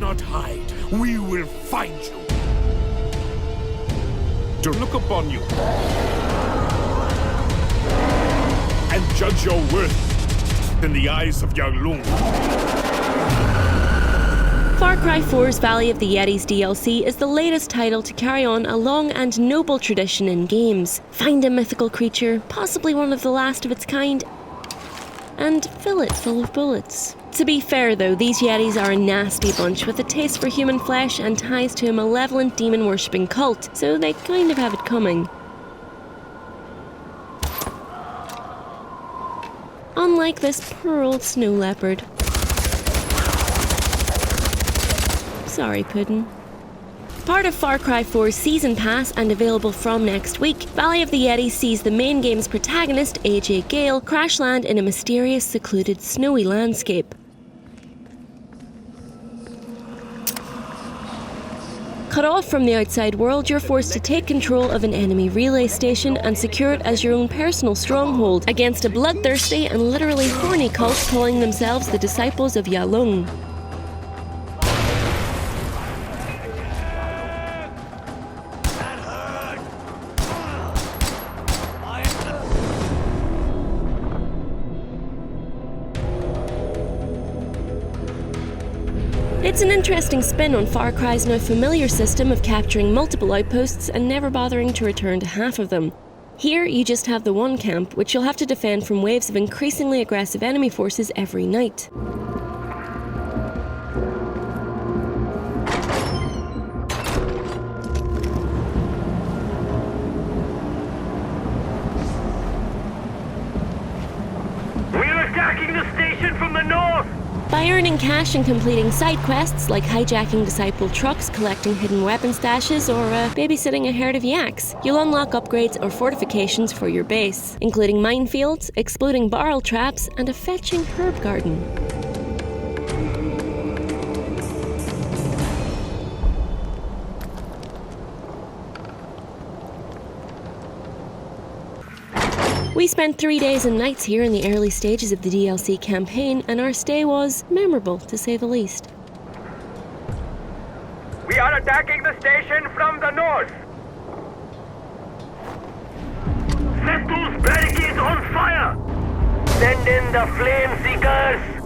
cannot hide. We will find you. To look upon you and judge your worth in the eyes of Yarlung. Far Cry 4's Valley of the Yetis DLC is the latest title to carry on a long and noble tradition in games. Find a mythical creature, possibly one of the last of its kind, and fill it full of bullets. To be fair though, these Yetis are a nasty bunch with a taste for human flesh and ties to a malevolent demon-worshipping cult, so they kind of have it coming. Unlike this poor old snow leopard. Sorry, Puddin'. Part of Far Cry 4's Season Pass and available from next week, Valley of the Yetis sees the main game's protagonist, AJ Gale, crash land in a mysterious, secluded, snowy landscape. Cut off from the outside world, you're forced to take control of an enemy relay station and secure it as your own personal stronghold against a bloodthirsty and literally horny cult calling themselves the Disciples of Yarlung. It's an interesting spin on Far Cry's now familiar system of capturing multiple outposts and never bothering to return to half of them. Here, you just have the one camp, which you'll have to defend from waves of increasingly aggressive enemy forces every night. We're attacking the station from the north! By earning cash and completing side quests like hijacking Disciple trucks, collecting hidden weapon stashes, or babysitting a herd of yaks, you'll unlock upgrades or fortifications for your base, including minefields, exploding barrel traps, and a fetching herb garden. We spent 3 days and nights here in the early stages of the DLC campaign, and our stay was memorable, to say the least. We are attacking the station from the north! Set those barricades on fire! Send in the flame seekers!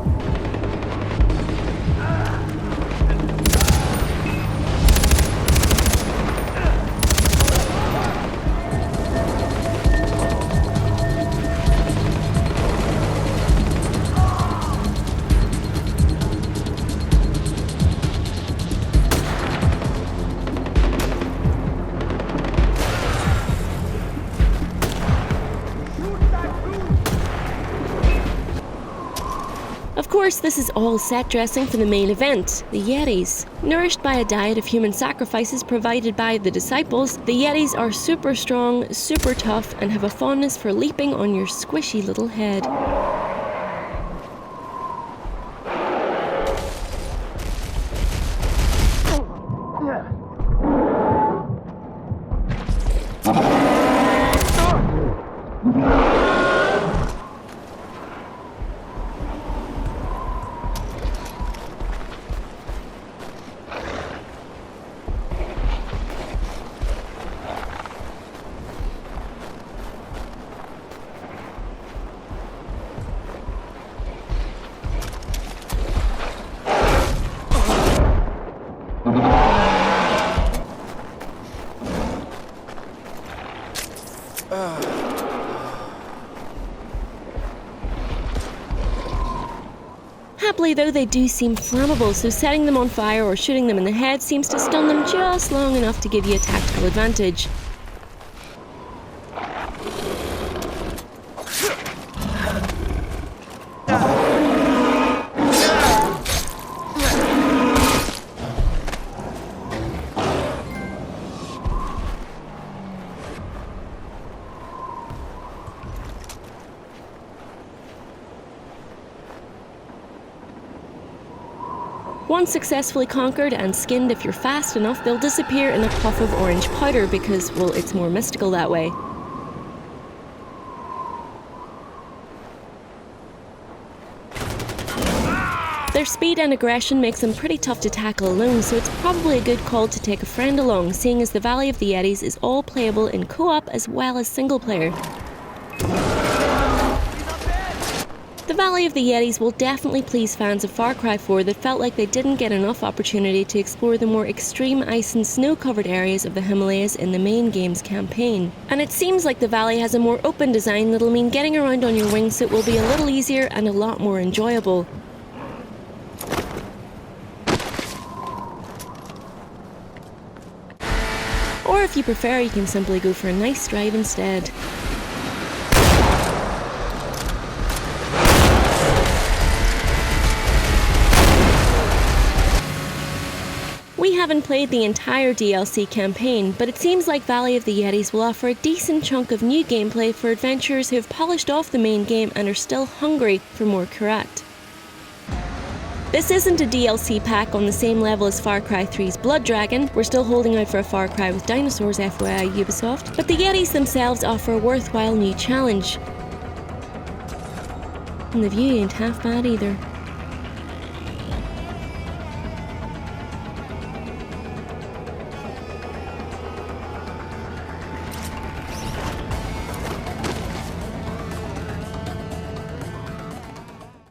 Of course, this is all set dressing for the main event, the Yetis. Nourished by a diet of human sacrifices provided by the Disciples, the Yetis are super strong, super tough, and have a fondness for leaping on your squishy little head. Happily though, they do seem flammable, so setting them on fire or shooting them in the head seems to stun them just long enough to give you a tactical advantage. Once successfully conquered and skinned, if you're fast enough, they'll disappear in a puff of orange powder because, well, it's more mystical that way. Their speed and aggression makes them pretty tough to tackle alone, so it's probably a good call to take a friend along, seeing as the Valley of the Yetis is all playable in co-op as well as single player. The Valley of the Yetis will definitely please fans of Far Cry 4 that felt like they didn't get enough opportunity to explore the more extreme ice and snow-covered areas of the Himalayas in the main game's campaign. And it seems like the valley has a more open design that'll mean getting around on your wingsuit will be a little easier and a lot more enjoyable. Or if you prefer, you can simply go for a nice drive instead. We haven't played the entire DLC campaign, but it seems like Valley of the Yetis will offer a decent chunk of new gameplay for adventurers who have polished off the main game and are still hungry for more Karat. This isn't a DLC pack on the same level as Far Cry 3's Blood Dragon. We're still holding out for a Far Cry with dinosaurs, FYI Ubisoft, but the Yetis themselves offer a worthwhile new challenge. And the view ain't half bad either.